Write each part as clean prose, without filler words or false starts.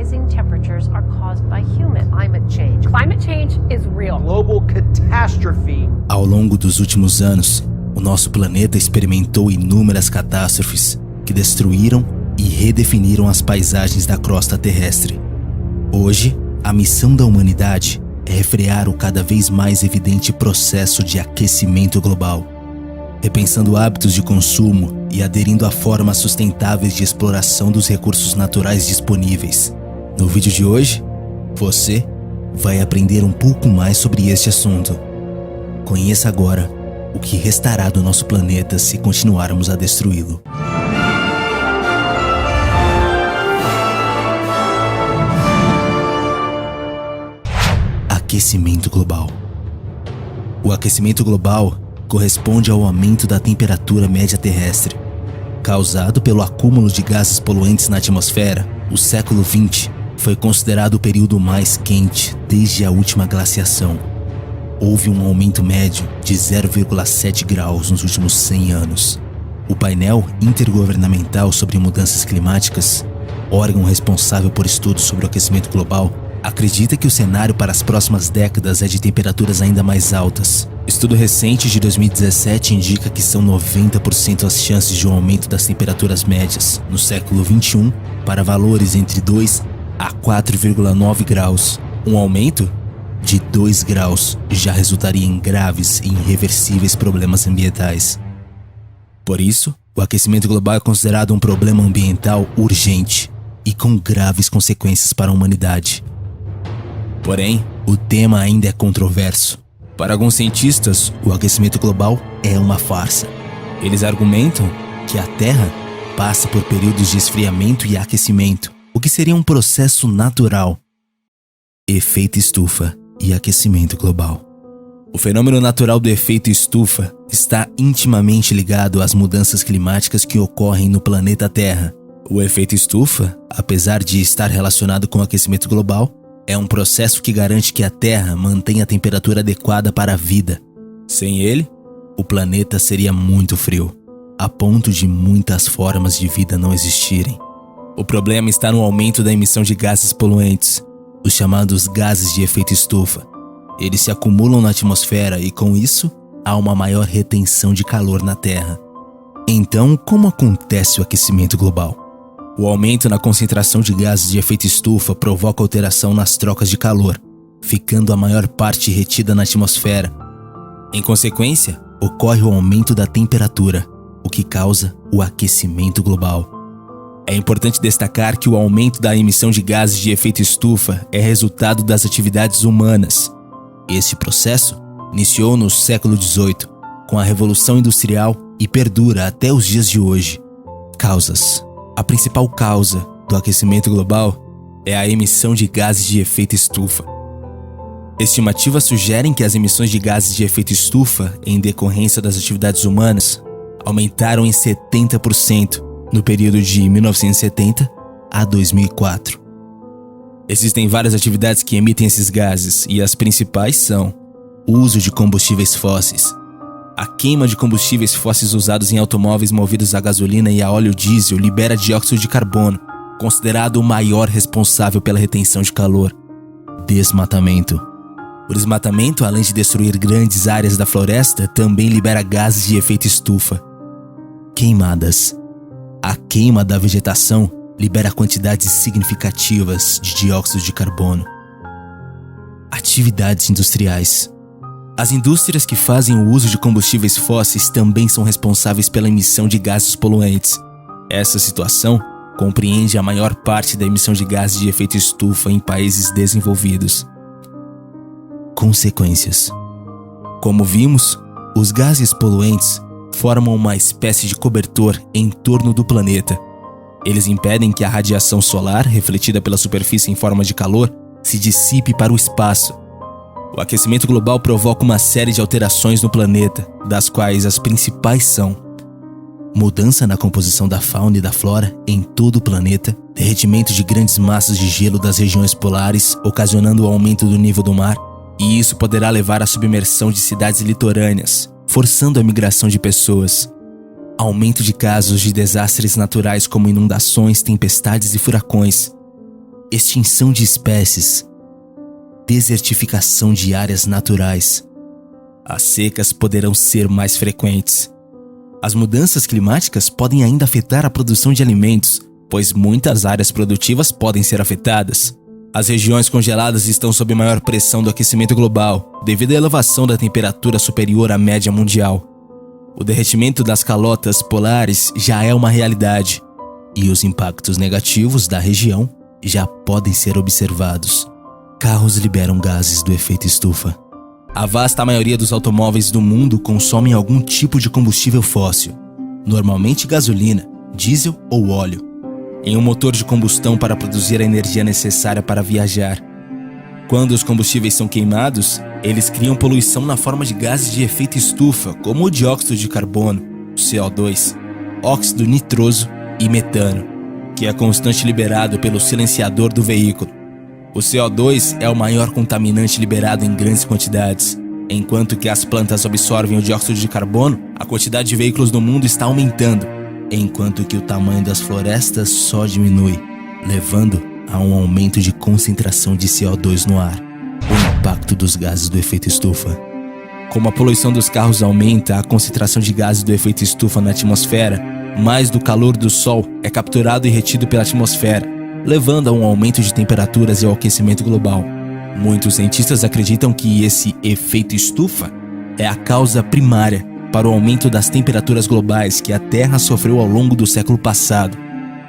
rising temperatures are caused by human climate change. Climate change is real. Global catastrophe. Ao longo dos últimos anos, o nosso planeta experimentou inúmeras catástrofes que destruíram e redefiniram as paisagens da crosta terrestre. Hoje, a missão da humanidade é refrear o cada vez mais evidente processo de aquecimento global, repensando hábitos de consumo e aderindo a formas sustentáveis de exploração dos recursos naturais disponíveis. No vídeo de hoje, você vai aprender um pouco mais sobre este assunto. Conheça agora o que restará do nosso planeta se continuarmos a destruí-lo. Aquecimento global. O aquecimento global corresponde ao aumento da temperatura média terrestre. Causado pelo acúmulo de gases poluentes na atmosfera, o século XX foi considerado o período mais quente desde a última glaciação. Houve um aumento médio de 0,7 graus nos últimos 100 anos. O painel intergovernamental sobre mudanças climáticas, órgão responsável por estudos sobre o aquecimento global, acredita que o cenário para as próximas décadas é de temperaturas ainda mais altas. Estudo recente de 2017 indica que são 90% as chances de um aumento das temperaturas médias no século XXI para valores entre 2 a 4,9 graus. Um aumento de 2 graus já resultaria em graves e irreversíveis problemas ambientais. Por isso, o aquecimento global é considerado um problema ambiental urgente e com graves consequências para a humanidade. Porém, o tema ainda é controverso. Para alguns cientistas, o aquecimento global é uma farsa. Eles argumentam que a Terra passa por períodos de esfriamento e aquecimento, o que seria um processo natural. Efeito estufa e aquecimento global. O fenômeno natural do efeito estufa está intimamente ligado às mudanças climáticas que ocorrem no planeta Terra. O efeito estufa, apesar de estar relacionado com o aquecimento global, é um processo que garante que a Terra mantenha a temperatura adequada para a vida. Sem ele, o planeta seria muito frio, a ponto de muitas formas de vida não existirem. O problema está no aumento da emissão de gases poluentes, os chamados gases de efeito estufa. Eles se acumulam na atmosfera e, com isso, há uma maior retenção de calor na Terra. Então, como acontece o aquecimento global? O aumento na concentração de gases de efeito estufa provoca alteração nas trocas de calor, ficando a maior parte retida na atmosfera. Em consequência, ocorre o aumento da temperatura, o que causa o aquecimento global. É importante destacar que o aumento da emissão de gases de efeito estufa é resultado das atividades humanas. Esse processo iniciou no século XVIII, com a Revolução Industrial e perdura até os dias de hoje. Causas. A principal causa do aquecimento global é a emissão de gases de efeito estufa. Estimativas sugerem que as emissões de gases de efeito estufa, em decorrência das atividades humanas, aumentaram em 70% no período de 1970 a 2004. Existem várias atividades que emitem esses gases e as principais são o uso de combustíveis fósseis. A queima de combustíveis fósseis usados em automóveis movidos a gasolina e a óleo diesel libera dióxido de carbono, considerado o maior responsável pela retenção de calor. Desmatamento. O desmatamento, além de destruir grandes áreas da floresta, também libera gases de efeito estufa. Queimadas. A queima da vegetação libera quantidades significativas de dióxido de carbono. Atividades industriais. As indústrias que fazem o uso de combustíveis fósseis também são responsáveis pela emissão de gases poluentes. Essa situação compreende a maior parte da emissão de gases de efeito estufa em países desenvolvidos. Consequências. Como vimos, os gases poluentes formam uma espécie de cobertor em torno do planeta. Eles impedem que a radiação solar, refletida pela superfície em forma de calor, se dissipe para o espaço. O aquecimento global provoca uma série de alterações no planeta, das quais as principais são mudança na composição da fauna e da flora em todo o planeta, derretimento de grandes massas de gelo das regiões polares, ocasionando o aumento do nível do mar, e isso poderá levar à submersão de cidades litorâneas, forçando a migração de pessoas. Aumento de casos de desastres naturais como inundações, tempestades e furacões. extinção de espécies, desertificação de áreas naturais. As secas poderão ser mais frequentes. As mudanças climáticas podem ainda afetar a produção de alimentos, pois muitas áreas produtivas podem ser afetadas. As regiões congeladas estão sob maior pressão do aquecimento global, devido à elevação da temperatura superior à média mundial. O derretimento das calotas polares já é uma realidade, e os impactos negativos da região já podem ser observados. Carros liberam gases do efeito estufa. A vasta maioria dos automóveis do mundo consomem algum tipo de combustível fóssil, normalmente gasolina, diesel ou óleo, em um motor de combustão para produzir a energia necessária para viajar. Quando os combustíveis são queimados, eles criam poluição na forma de gases de efeito estufa, como o dióxido de carbono, o CO2, óxido nitroso e metano, que é constante liberado pelo silenciador do veículo. O CO2 é o maior contaminante liberado em grandes quantidades. Enquanto que as plantas absorvem o dióxido de carbono, a quantidade de veículos no mundo está aumentando, enquanto que o tamanho das florestas só diminui, levando a um aumento de concentração de CO2 no ar. O impacto dos gases do efeito estufa. Como a poluição dos carros aumenta a concentração de gases do efeito estufa na atmosfera, mais do calor do Sol é capturado e retido pela atmosfera, levando a um aumento de temperaturas e ao aquecimento global. Muitos cientistas acreditam que esse efeito estufa é a causa primária para o aumento das temperaturas globais que a Terra sofreu ao longo do século passado,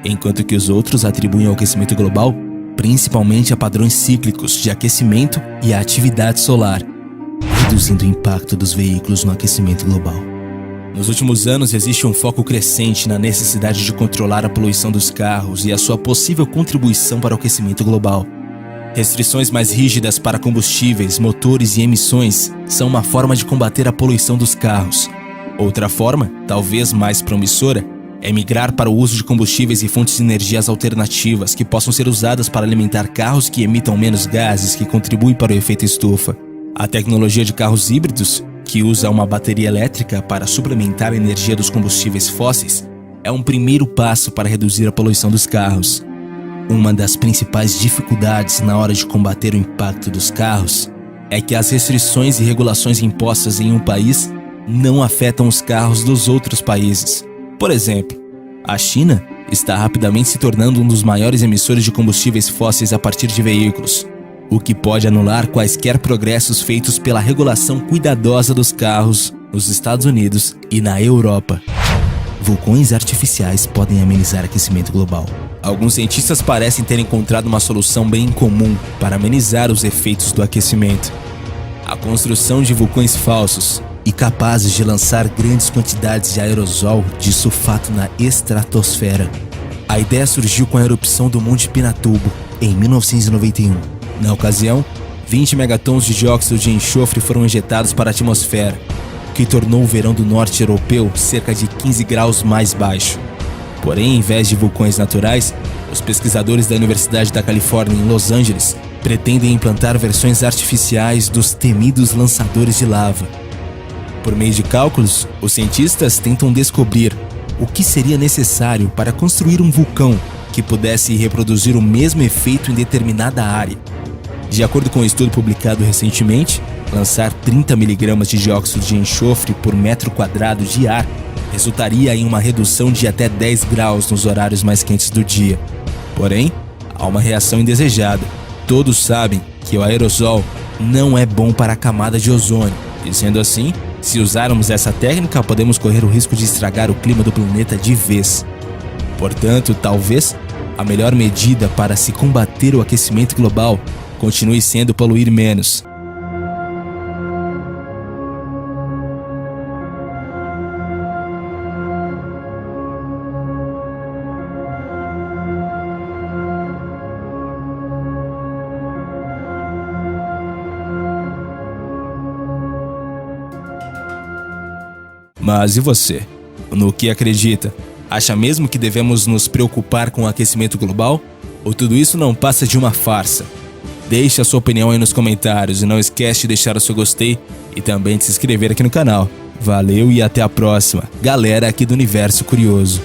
enquanto que os outros atribuem ao aquecimento global principalmente a padrões cíclicos de aquecimento e a atividade solar, reduzindo o impacto dos veículos no aquecimento global. Nos últimos anos, existe um foco crescente na necessidade de controlar a poluição dos carros e a sua possível contribuição para o aquecimento global. Restrições mais rígidas para combustíveis, motores e emissões são uma forma de combater a poluição dos carros. Outra forma, talvez mais promissora, é migrar para o uso de combustíveis e fontes de energias alternativas que possam ser usadas para alimentar carros que emitam menos gases que contribuem para o efeito estufa. A tecnologia de carros híbridos, que usa uma bateria elétrica para suplementar a energia dos combustíveis fósseis, é um primeiro passo para reduzir a poluição dos carros. Uma das principais dificuldades na hora de combater o impacto dos carros é que as restrições e regulações impostas em um país não afetam os carros dos outros países. Por exemplo, a China está rapidamente se tornando um dos maiores emissores de combustíveis fósseis a partir de veículos, o que pode anular quaisquer progressos feitos pela regulação cuidadosa dos carros nos Estados Unidos e na Europa. Vulcões artificiais podem amenizar aquecimento global. Alguns cientistas parecem ter encontrado uma solução bem comum para amenizar os efeitos do aquecimento: a construção de vulcões falsos e capazes de lançar grandes quantidades de aerosol de sulfato na estratosfera. A ideia surgiu com a erupção do Monte Pinatubo em 1991. Na ocasião, 20 megatons de dióxido de enxofre foram injetados para a atmosfera, o que tornou o verão do norte europeu cerca de 15 graus mais baixo. Porém, em vez de vulcões naturais, os pesquisadores da Universidade da Califórnia em Los Angeles pretendem implantar versões artificiais dos temidos lançadores de lava. Por meio de cálculos, os cientistas tentam descobrir o que seria necessário para construir um vulcão que pudesse reproduzir o mesmo efeito em determinada área. De acordo com um estudo publicado recentemente, lançar 30 mg de dióxido de enxofre por metro quadrado de ar resultaria em uma redução de até 10 graus nos horários mais quentes do dia. Porém, há uma reação indesejada. Todos sabem que o aerosol não é bom para a camada de ozônio, e sendo assim, se usarmos essa técnica, podemos correr o risco de estragar o clima do planeta de vez. Portanto, talvez a melhor medida para se combater o aquecimento global continue sendo poluir menos. Mas e você? No que acredita? Acha mesmo que devemos nos preocupar com o aquecimento global? Ou tudo isso não passa de uma farsa? Deixe a sua opinião aí nos comentários e não esquece de deixar o seu gostei e também de se inscrever aqui no canal. Valeu e até a próxima, galera aqui do Universo Curioso.